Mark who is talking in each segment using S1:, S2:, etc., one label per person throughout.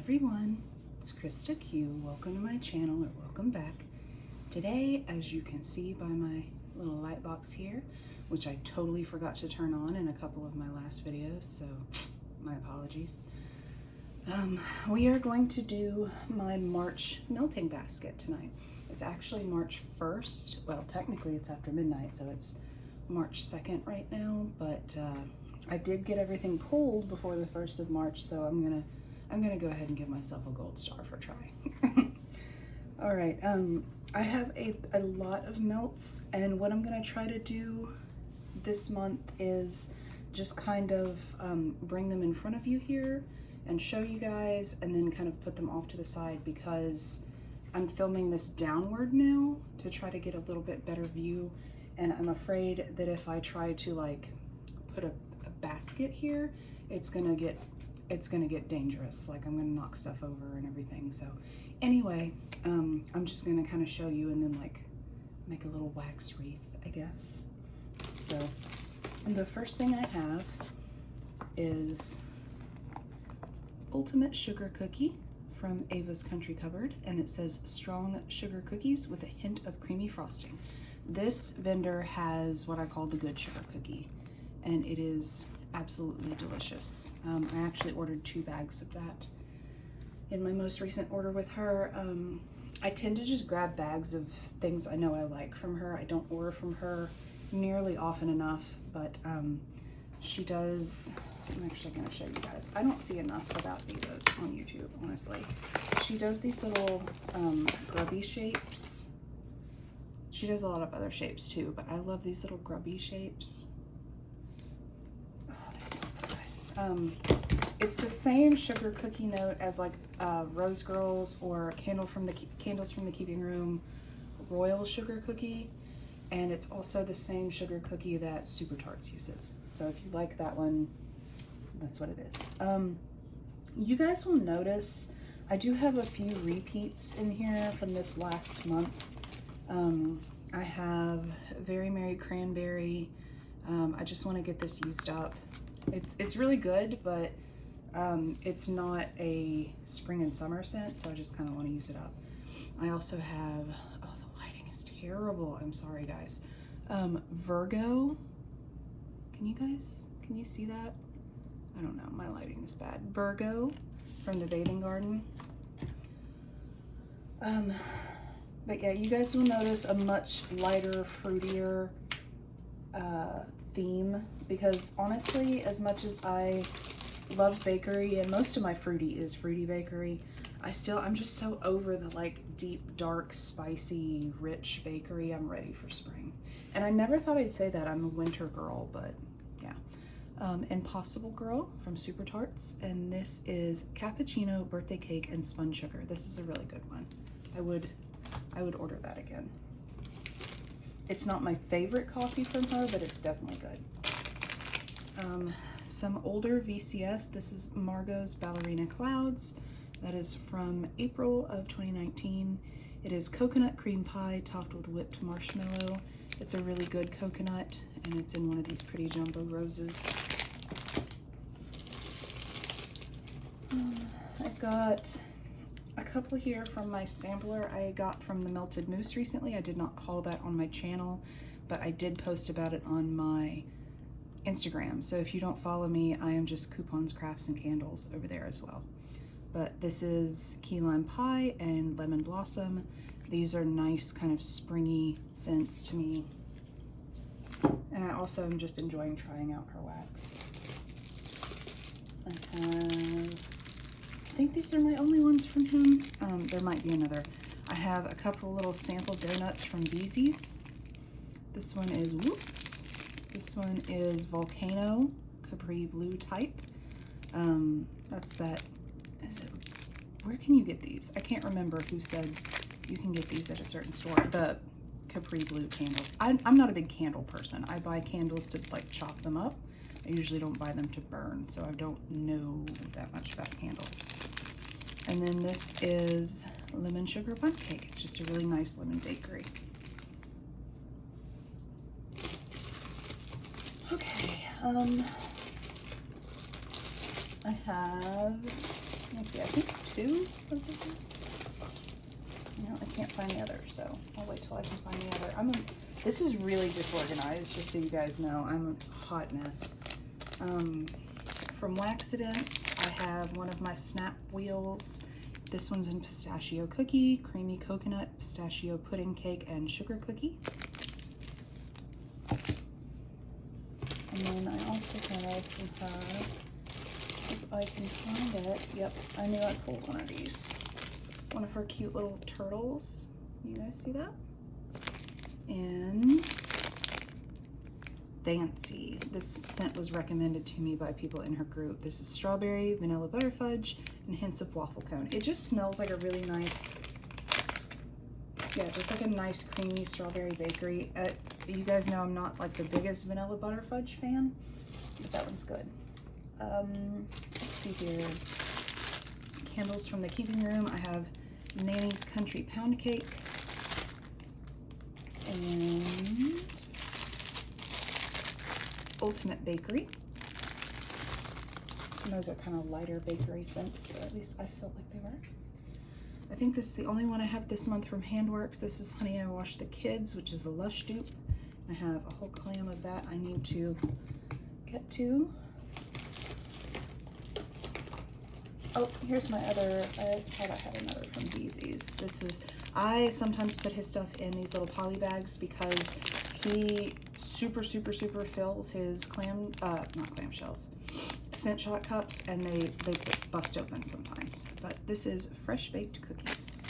S1: everyone, it's Krista Q. Welcome to my channel, or welcome back. Today, as you can see by my little light box here, which I totally forgot to turn on in a couple of my last videos, so my apologies. We are going to do my March melting basket tonight. It's actually March 1st. Well, technically it's after midnight, so it's March 2nd right now, but I did get everything pulled before the 1st of March, so I'm gonna go ahead and give myself a gold star for trying. All right, I have a lot of melts, and what I'm gonna try to do this month is just kind of bring them in front of you here and show you guys, and then kind of put them off to the side because I'm filming this downward now to try to get a little bit better view, and I'm afraid that if I try to like put a basket here, it's gonna get dangerous. Like I'm gonna knock stuff over and everything. So anyway, I'm just gonna kind of show you and then like make a little wax wreath, I guess. So, and the first thing I have is Ultimate Sugar Cookie from Ava's Country Cupboard, and it says strong sugar cookies with a hint of creamy frosting. This vendor has what I call the good sugar cookie, and it is absolutely delicious. I actually ordered 2 bags of that in my most recent order with her. I tend to just grab bags of things I know I like from her. I don't order from her nearly often enough, but she does. I'm actually going to show you guys. I don't see enough about Ava's on YouTube, honestly. She does these little grubby shapes. She does a lot of other shapes too, but I love these little grubby shapes. Oh, this smells so good. It's the same sugar cookie note as like Rose Girls or Candles from the Keeping Room Royal sugar cookie, and it's also the same sugar cookie that Super Tarts uses. So if you like that one, that's what it is. You guys will notice I do have a few repeats in here from this last month. I have Very Merry Cranberry. I just want to get this used up. It's really good, but it's not a spring and summer scent, so I just kind of want to use it up. I also have, oh, the lighting is terrible. I'm sorry, guys. Virgo. Can you see that? I don't know, my lighting is bad. Virgo from the Bathing Garden. But yeah, you guys will notice a much lighter, fruitier theme, because honestly, as much as I love bakery, and most of my fruity is fruity bakery, I'm just so over the like deep, dark, spicy, rich bakery. I'm ready for spring. And I never thought I'd say that. I'm a winter girl, but yeah. Impossible Girl from Super Tarts, and this is cappuccino, birthday cake, and spun sugar. This is a really good one. I would order that again. It's not my favorite coffee from her, but it's definitely good. Some older VCS. This is Margot's Ballerina Clouds. That is from April of 2019. It is coconut cream pie topped with whipped marshmallow. It's a really good coconut, and it's in one of these pretty jumbo roses. I've got a couple here from my sampler I got from the Melted Mousse recently. I did not haul that on my channel, but I did post about it on my Instagram. So if you don't follow me, I am just Coupons, Crafts, and Candles over there as well. But this is Key Lime Pie and Lemon Blossom. These are nice kind of springy scents to me. And I also am just enjoying trying out her wax. I think these are my only ones from him. There might be another. I have a couple little sample donuts from Beezy's. This one is, whoops. This one is Volcano Capri Blue type. That's that. Where can you get these? I can't remember who said you can get these at a certain store. The Capri Blue candles. I'm not a big candle person. I buy candles to like chop them up. I usually don't buy them to burn, so I don't know that much about candles. And then this is Lemon Sugar Bundt Cake. It's just a really nice lemon bakery. Okay, I have Let me see, I think 2 of these. No, I can't find the other, so I'll wait till I can find the other. This is really disorganized, just so you guys know. I'm a hot mess. From Waxidents, I have one of my Snap Wheels. This one's in pistachio cookie, creamy coconut, pistachio pudding cake, and sugar cookie. And then I also have from her, if I can find it, yep, I knew I pulled one of these. One of her cute little turtles. You guys see that? And Fancy. This scent was recommended to me by people in her group. This is strawberry, vanilla butterfudge, and hints of waffle cone. It just smells like a really nice, yeah, just like a nice creamy strawberry bakery. You guys know I'm not like the biggest vanilla butterfudge fan, but that one's good. Let's see here. Candles from the keeping room. I have Nanny's Country Pound Cake and Ultimate Bakery. And those are kind of lighter bakery scents, so at least I felt like they were. I think this is the only one I have this month from Handworks. This is Honey I Washed the Kids, which is a Lush dupe. I have a whole clam of that I need to get to. Oh, here's my other, I thought I had another from Beezy's. This is, I sometimes put his stuff in these little poly bags because he super fills his not clamshells, scent shot cups, and they bust open sometimes. But this is fresh baked cookies.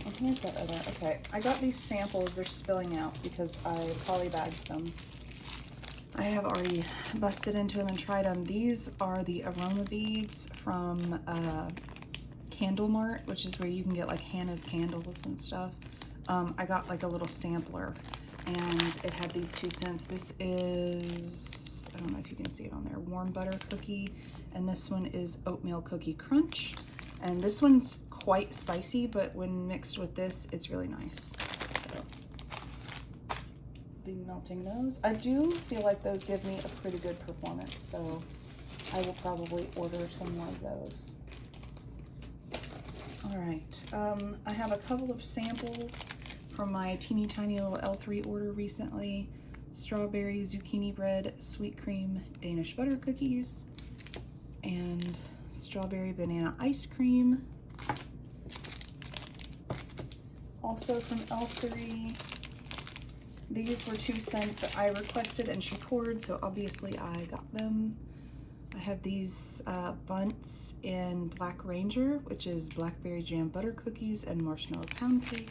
S1: And here's that other, okay, I got these samples, they're spilling out because I poly bagged them. I have already busted into them and tried them. These are the Aroma Beads from Candle Mart, which is where you can get like Hannah's candles and stuff. I got like a little sampler and it had these 2 scents. This is, I don't know if you can see it on there, warm butter cookie, and this one is oatmeal cookie crunch. And this one's quite spicy, but when mixed with this, it's really nice. So, be melting those. I do feel like those give me a pretty good performance, so I will probably order some more of those. All right, I have a couple of samples from my teeny tiny little L3 order recently. Strawberry zucchini bread, sweet cream, Danish butter cookies, and strawberry banana ice cream. Also from L3, these were 2 scents that I requested and she poured, so obviously I got them. I have these Bundts in Black Ranger, which is blackberry jam butter cookies and marshmallow pound cake,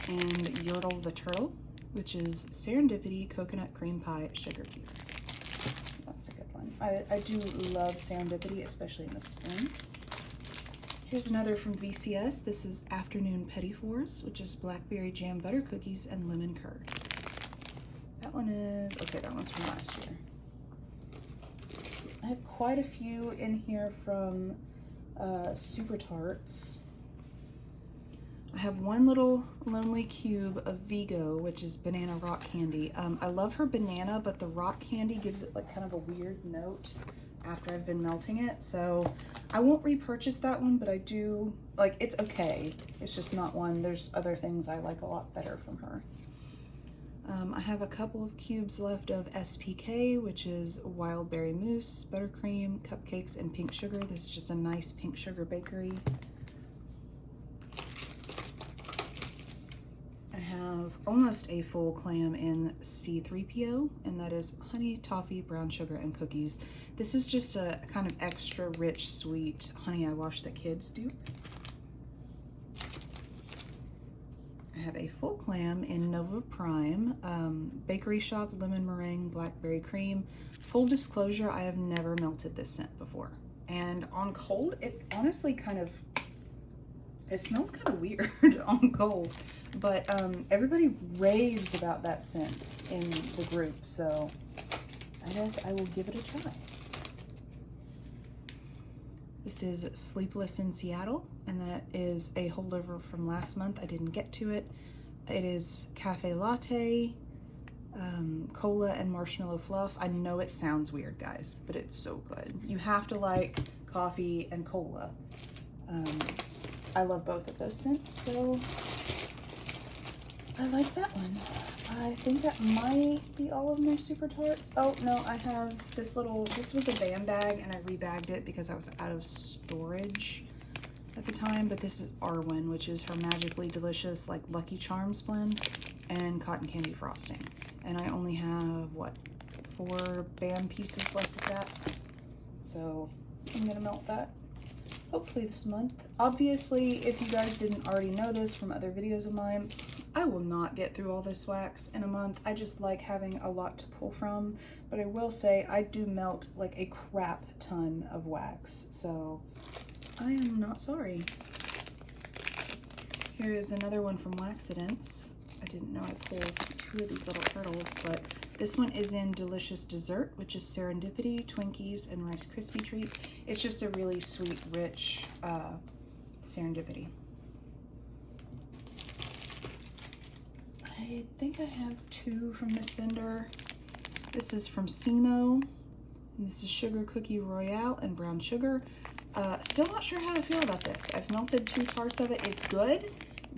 S1: and Yordle the Turtle, which is serendipity coconut cream pie sugar cubes. That's a good one. I do love serendipity, especially in the spring. Here's another from VCS. This is Afternoon Petit Fours, which is blackberry jam butter cookies and lemon curd. That one is, okay, that one's from last year. I have quite a few in here from Super Tarts. I have one little lonely cube of Vigo, which is banana rock candy. I love her banana, but the rock candy gives it like kind of a weird note after I've been melting it. So I won't repurchase that one, but I do, like, it's okay. It's just not one. There's other things I like a lot better from her. I have a couple of cubes left of SPK, which is wild berry mousse, buttercream, cupcakes, and pink sugar. This is just a nice pink sugar bakery. I have almost a full clam in C3PO, and that is honey, toffee, brown sugar, and cookies. This is just a kind of extra rich, sweet Honey I Washed the Kids dupe. I have a full clam in Nova Prime, Bakery Shop, lemon meringue, blackberry cream. Full disclosure, I have never melted this scent before. And on cold, it honestly kind of, it smells kind of weird on cold, but everybody raves about that scent in the group, so I guess I will give it a try. This is Sleepless in Seattle, and that is a holdover from last month. I didn't get to it. It is cafe latte, cola and marshmallow fluff. I know it sounds weird, guys, but it's so good. You have to like coffee and cola. I love both of those scents, so I like that one. I think that might be all of my Super Tarts. Oh, no, I have this was a BAM bag, and I rebagged it because I was out of storage at the time, but this is Arwen, which is her Magically Delicious, like, Lucky Charms blend, and cotton candy frosting. And I only have, what, 4 BAM pieces left of that. So I'm gonna melt that hopefully this month. Obviously, if you guys didn't already know this from other videos of mine, I will not get through all this wax in a month. I just like having a lot to pull from, but I will say I do melt like a crap ton of wax, so I am not sorry. Here is another one from Waxidents. I didn't know I pulled 2 of these little turtles, but this one is in Delicious Dessert, which is Serendipity, Twinkies, and Rice Krispie Treats. It's just a really sweet, rich Serendipity. I think I have 2 from this vendor. This is from Simo, and this is Sugar Cookie Royale and Brown Sugar. Still not sure how to feel about this. I've melted 2 parts of it. It's good,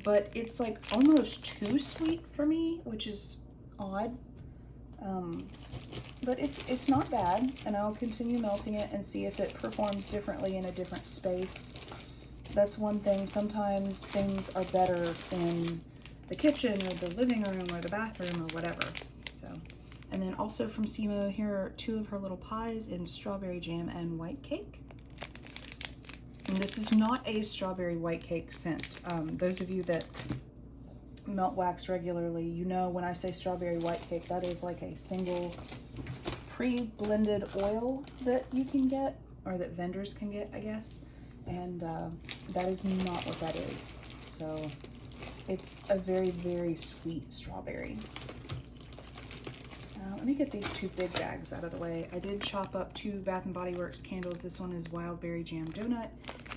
S1: but it's like almost too sweet for me, which is odd. But it's not bad, and I'll continue melting it and see if it performs differently in a different space. That's one thing. Sometimes things are better in the kitchen or the living room or the bathroom or whatever. So, and then also from Simo, here are 2 of her little pies in strawberry jam and white cake. And this is not a strawberry white cake scent. Those of you that melt wax regularly, you know when I say strawberry white cake, that is like a single pre-blended oil that you can get, or that vendors can get, I guess. And that is not what that is. So it's a very, very sweet strawberry. Let me get these 2 big bags out of the way. I did chop up 2 Bath & Body Works candles. This one is Wild Berry Jam Donut,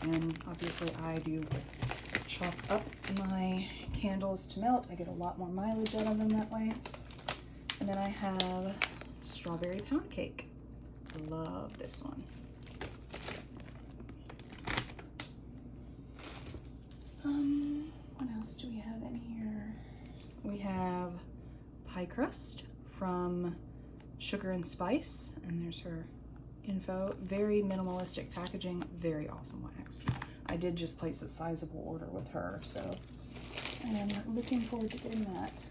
S1: and obviously I do chop up my candles to melt. I get a lot more mileage out of them that way. And then I have Strawberry Pound Cake. Love this one. What else do we have in here? We have Pie Crust from Sugar and Spice, and there's her info. Very minimalistic packaging, very awesome wax. I did just place a sizable order with her, so I am looking forward to getting that.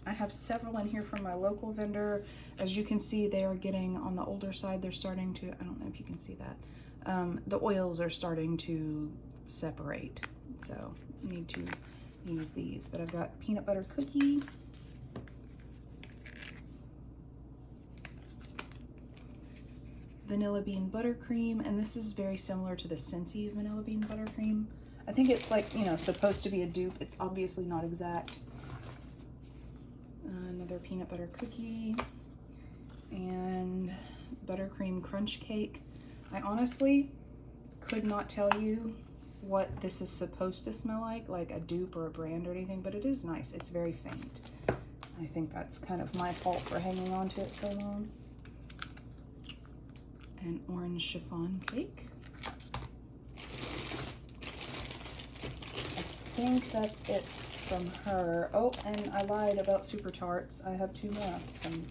S1: I have several in here from my local vendor. As you can see, they are getting on the older side. They're starting to, I don't know if you can see that. The oils are starting to separate, so I need to use these. But I've got peanut butter cookie, vanilla bean buttercream, and this is very similar to the Scentsy vanilla bean buttercream. I think it's like, you know, supposed to be a dupe. It's obviously not exact. Another peanut butter cookie and buttercream crunch cake. I honestly could not tell you what this is supposed to smell like a dupe or a brand or anything, but it is nice. It's very faint. I think that's kind of my fault for hanging on to it so long. An orange chiffon cake. I think that's it from her. Oh, and I lied about Super Tarts. I have 2 more from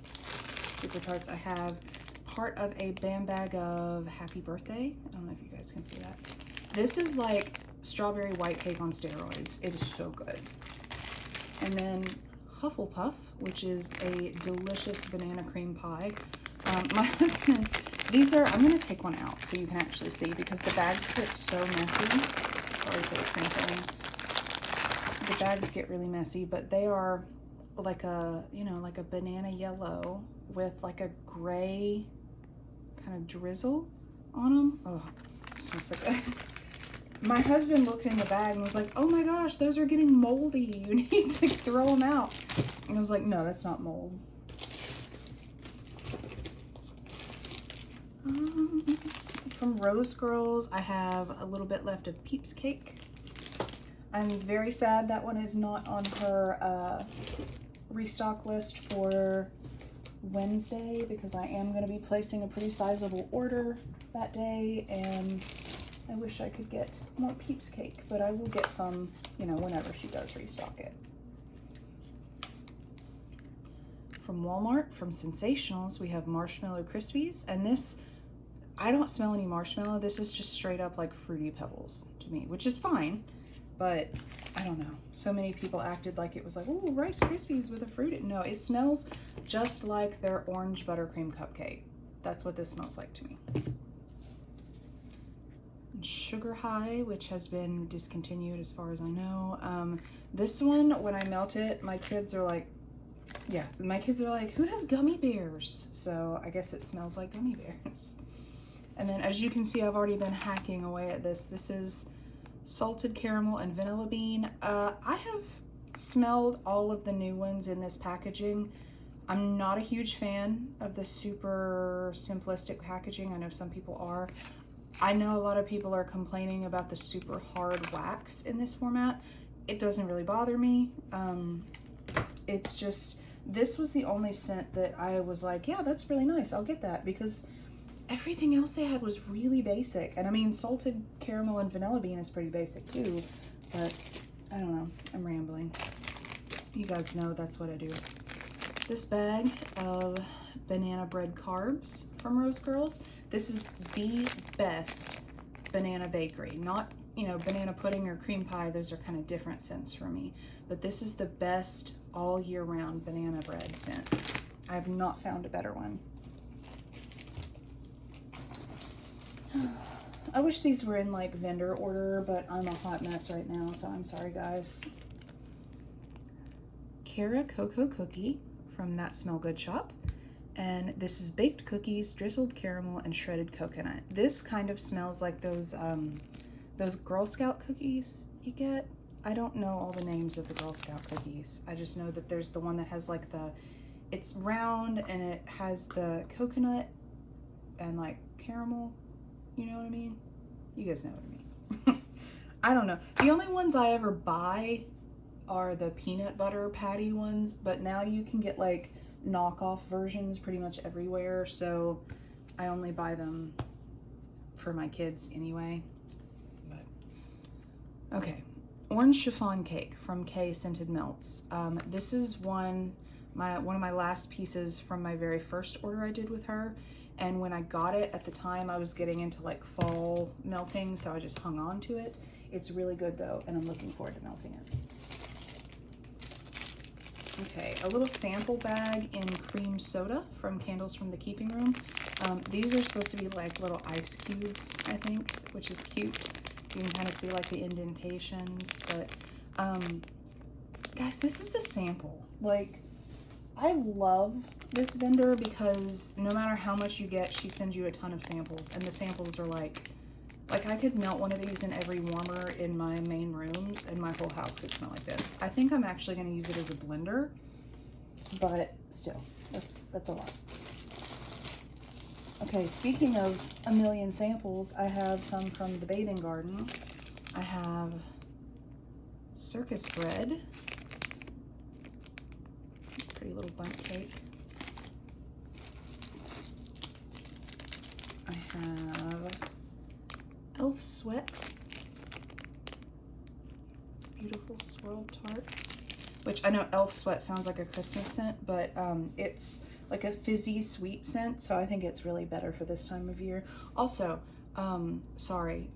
S1: Super Tarts. I have part of a BAM bag of Happy Birthday. I don't know if you guys can see that. This is like strawberry white cake on steroids. It is so good. And then Hufflepuff, which is a delicious banana cream pie. My husband, these are, I'm going to take one out so you can actually see, because the bags get so messy. Sorry for the crinkling. The bags get really messy, but they are like a, you know, like a banana yellow with like a gray kind of drizzle on them. Oh, this smells so good. My husband looked in the bag and was like, oh my gosh, those are getting moldy. You need to throw them out. And I was like, no, that's not mold. From Rose Girls, I have a little bit left of Peeps Cake. I'm very sad that one is not on her restock list for Wednesday because I am going to be placing a pretty sizable order that day, and I wish I could get more Peeps cake, but I will get some, you know, whenever she does restock it. From Walmart, from Sensationals, we have Marshmallow Crispies, and this, I don't smell any marshmallow. This is just straight up like Fruity Pebbles to me, which is fine, but I don't know. So many people acted like it was like, oh, Rice Krispies with a fruit. No, it smells just like their orange buttercream cupcake. That's what this smells like to me. Sugar High, which has been discontinued as far as I know. This one, when I melt it, my kids are like, yeah, my kids are like, who has gummy bears? So I guess it smells like gummy bears. And then as you can see, I've already been hacking away at this. This is salted caramel and vanilla bean. I have smelled all of the new ones in this packaging. I'm not a huge fan of the super simplistic packaging. I know some people are. I know a lot of people are complaining about the super hard wax in this format. It doesn't really bother me. It's just, this was the only scent that I was like, yeah, that's really nice, I'll get that, because everything else they had was really basic. And I mean, salted caramel and vanilla bean is pretty basic too, but I don't know, I'm rambling. You guys know that's what I do. This bag of banana bread carbs from Rose Girls. This is the best banana bakery. Not, you know, banana pudding or cream pie, those are kind of different scents for me. But this is the best all year round banana bread scent. I have not found a better one. I wish these were in like vendor order, but I'm a hot mess right now, so I'm sorry guys. Cara Cocoa Cookie from That Smell Good shop. And this is baked cookies, drizzled caramel, and shredded coconut. This kind of smells like those Girl Scout cookies you get. I don't know all the names of the Girl Scout cookies. I just know that there's the one that has like it's round and it has the coconut and like caramel. You know what I mean? You guys know what I mean. I don't know. The only ones I ever buy are the peanut butter patty ones, but now you can get like knockoff versions pretty much everywhere, so I only buy them for my kids anyway. But okay, orange chiffon cake from K Scented Melts. This is one of my last pieces from my very first order I did with her, and when I got it at the time I was getting into like fall melting, so I just hung on to it. It's really good though, and I'm looking forward to melting it. Okay, a little sample bag in cream soda from Candles from the Keeping Room. These are supposed to be like little ice cubes, I think, which is cute. You can kind of see like the indentations, but guys, this is a sample. Like, I love this vendor because no matter how much you get, she sends you a ton of samples, and the samples are like I could melt one of these in every warmer in my main rooms and my whole house could smell like this. I think I'm actually going to use it as a blender, but still, that's a lot. Okay, speaking of a million samples, I have some from the Bathing Garden. I have circus bread. Pretty little bundt cake. I have Elf Sweat, beautiful swirled tart, which I know Elf Sweat sounds like a Christmas scent, but it's like a fizzy sweet scent, so I think it's really better for this time of year. Also, sorry,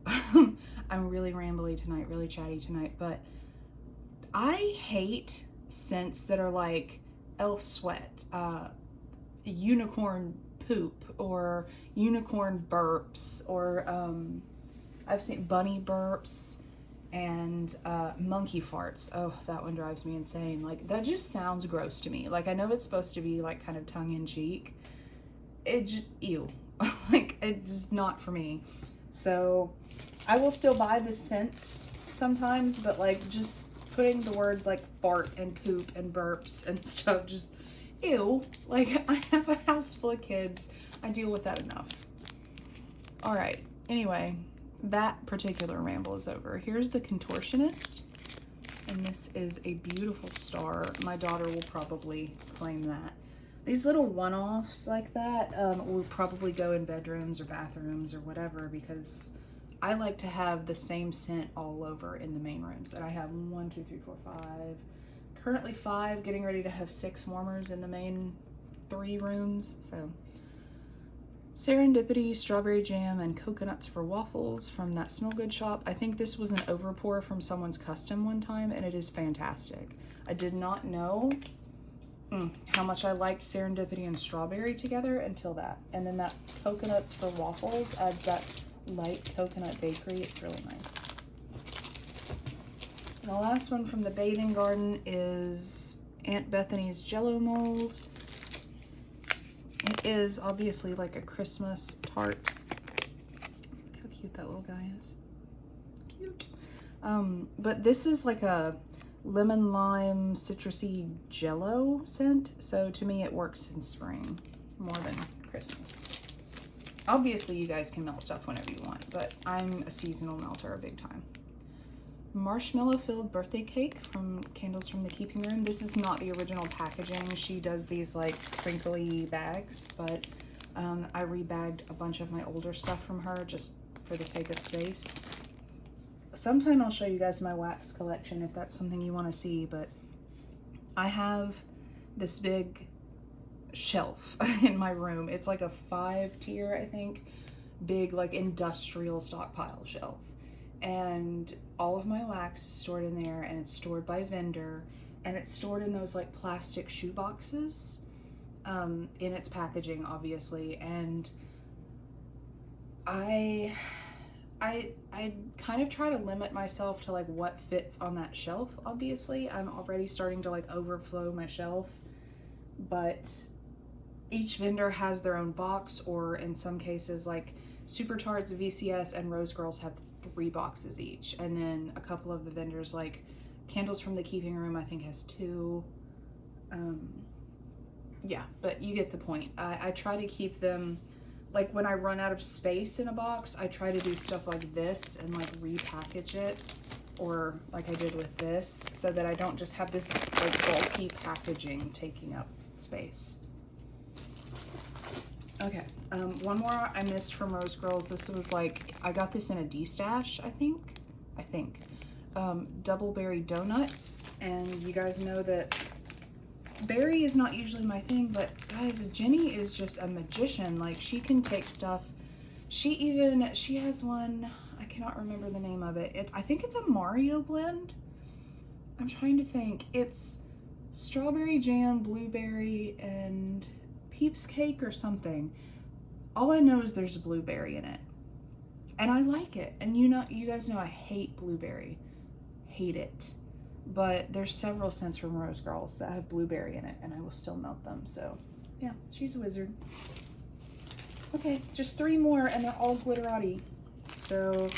S1: I'm really rambly tonight, really chatty tonight, but I hate scents that are like Elf Sweat, unicorn poop, or unicorn burps, or I've seen bunny burps and monkey farts. Oh, that one drives me insane. Like, that just sounds gross to me. Like, I know it's supposed to be like kind of tongue-in-cheek. It just, ew. Like, it's just not for me. So I will still buy the scents sometimes, but like just putting the words like fart and poop and burps and stuff, just ew. Like, I have a house full of kids. I deal with that enough. All right, anyway, that particular ramble is over. Here's the Contortionist. And this is a beautiful star. My daughter will probably claim that. These little one-offs like that will probably go in bedrooms or bathrooms or whatever, because I like to have the same scent all over in the main rooms. And I have 1, 2, 3, 4, 5, currently 5, getting ready to have 6 warmers in the main 3 rooms. So Serendipity, strawberry jam, and coconuts for waffles from that Smell Good shop. I think this was an overpour from someone's custom one time, and it is fantastic. I did not know how much I liked serendipity and strawberry together until that. And then that coconuts for waffles adds that light coconut bakery. It's really nice. And the last one from the Bathing Garden is Aunt Bethany's Jello mold. It is obviously like a Christmas tart. Look how cute that little guy is. Cute. But this is like a lemon lime citrusy jello scent. So to me it works in spring more than Christmas. Obviously you guys can melt stuff whenever you want, but I'm a seasonal melter big time. Marshmallow filled birthday cake from Candles from the Keeping Room. This is not the original packaging. She does these like crinkly bags, but I rebagged a bunch of my older stuff from her just for the sake of space. Sometime I'll show you guys my wax collection if that's something you want to see, but I have this big shelf in my room. It's like a 5-tier, I think, big like industrial stockpile shelf. And all of my wax is stored in there, and it's stored by vendor, and it's stored in those like plastic shoe boxes in its packaging, obviously. And I kind of try to limit myself to like what fits on that shelf. Obviously I'm already starting to like overflow my shelf, but each vendor has their own box, or in some cases like Super Tarts, VCS, and Rose Girls have 3 boxes each, and then a couple of the vendors like Candles from the Keeping Room I think has 2. Yeah, but you get the point. I try to keep them, like when I run out of space in a box, I try to do stuff like this and like repackage it, or like I did with this, so that I don't just have this like bulky packaging taking up space. Okay, one more I missed from Rose Girls. This was like, I got this in a D-stash, I think. Double berry donuts, and you guys know that berry is not usually my thing, but guys, Jenny is just a magician. Like, she can take stuff. She has one, I cannot remember the name of it. I think it's a Mario blend. I'm trying to think. It's strawberry jam, blueberry, and Peeps cake or something. All I know is there's a blueberry in it, and I like it. And you guys know I hate blueberry, hate it. But there's several scents from Rose Girls that have blueberry in it, and I will still melt them. So yeah, she's a wizard. Okay, just 3 more, and they're all glitterati. So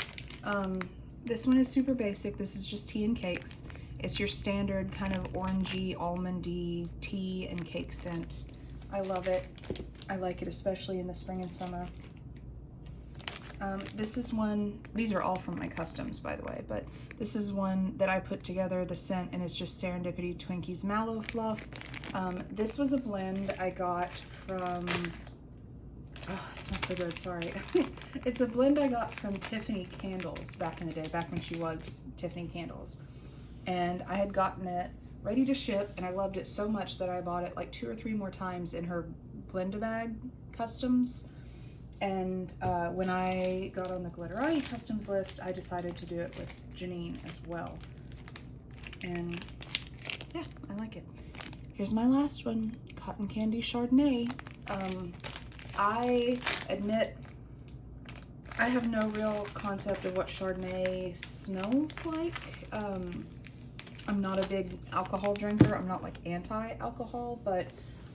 S1: this one is super basic. This is just tea and cakes. It's your standard kind of orangey, almondy tea and cake scent. I love it. I like it especially in the spring and summer. This is one, these are all from my customs by the way, but this is one that I put together, the scent, and it's just Serendipity Twinkies Mallow Fluff. This was a blend I got from, oh, it smells so good, sorry. It's a blend I got from Tiffany Candles back in the day, back when she was Tiffany Candles. And I had gotten it ready to ship, and I loved it so much that I bought it like 2 or 3 more times in her blend-a-bag customs. And when I got on the Glitterati customs list, I decided to do it with Janine as well. And yeah, I like it. Here's my last one, Cotton Candy Chardonnay. I admit I have no real concept of what Chardonnay smells like. I'm not a big alcohol drinker. I'm not like anti-alcohol, but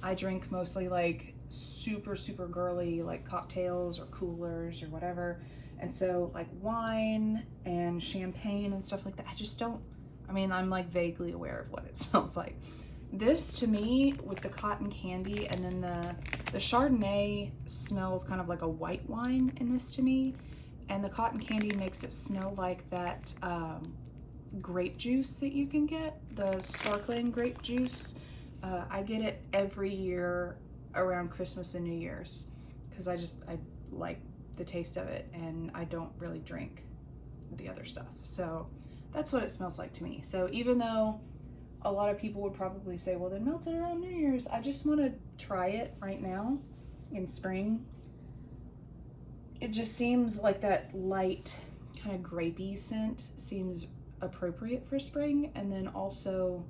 S1: I drink mostly like super girly like cocktails or coolers or whatever. And so like wine and champagne and stuff like that, I just don't, I mean, I'm like vaguely aware of what it smells like. This to me with the cotton candy, and then the Chardonnay smells kind of like a white wine in this to me, and the cotton candy makes it smell like that grape juice that you can get, the sparkling grape juice. I get it every year around Christmas and New Year's because I like the taste of it, and I don't really drink the other stuff. So that's what it smells like to me. So even though a lot of people would probably say, well, then melt it around New Year's, I just want to try it right now in spring. It just seems like that light kind of grapey scent seems appropriate for spring. And then also,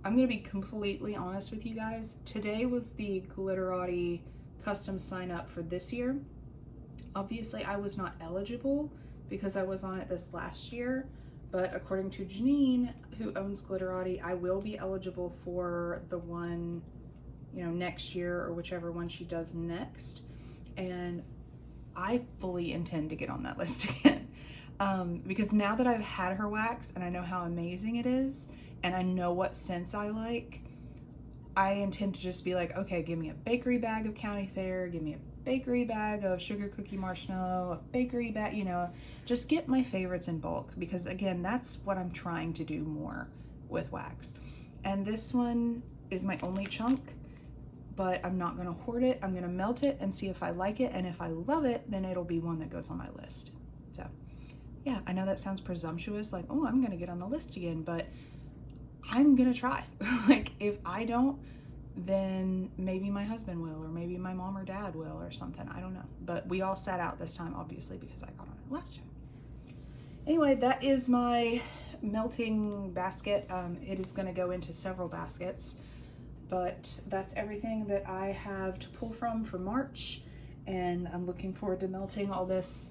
S1: I'm going to be completely honest with you guys. Today was the Glitterati custom sign up for this year. Obviously, I was not eligible because I was on it this last year, but according to Janine, who owns Glitterati, I will be eligible for the one, you know, next year or whichever one she does next. And I fully intend to get on that list again. Because now that I've had her wax and I know how amazing it is, and I know what scents I like, I intend to just be like, okay, give me a bakery bag of County Fair, give me a bakery bag of sugar cookie marshmallow, a bakery bag, you know, just get my favorites in bulk, because again, that's what I'm trying to do more with wax. And this one is my only chunk, but I'm not gonna hoard it. I'm gonna melt it and see if I like it, and if I love it, then it'll be one that goes on my list. So yeah, I know that sounds presumptuous, like, oh, I'm gonna get on the list again, but I'm gonna try. Like, if I don't, then maybe my husband will, or maybe my mom or dad will, or something. I don't know. But we all sat out this time, obviously, because I got on it last time. Anyway, that is my melting basket. It is going to go into several baskets, but that's everything that I have to pull from for March, and I'm looking forward to melting all this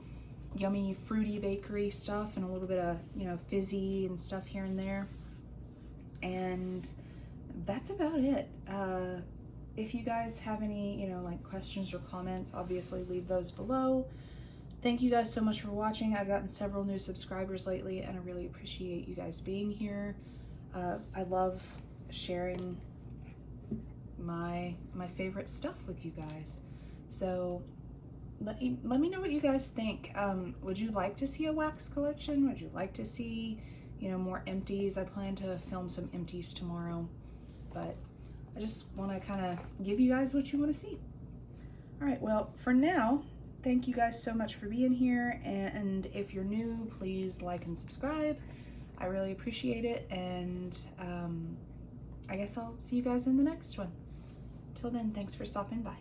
S1: yummy fruity bakery stuff and a little bit of, you know, fizzy and stuff here and there. And that's about it. If you guys have any, you know, like questions or comments, obviously leave those below. Thank you guys so much for watching. I've gotten several new subscribers lately, and I really appreciate you guys being here. I love sharing my favorite stuff with you guys. So let me know what you guys think. Would you like to see a wax collection? Would you like to see, you know, more empties? I plan to film some empties tomorrow, but I just want to kind of give you guys what you want to see. All right, well, for now, thank you guys so much for being here, and if you're new, please like and subscribe. I really appreciate it, and I guess I'll see you guys in the next one. Till then, thanks for stopping by.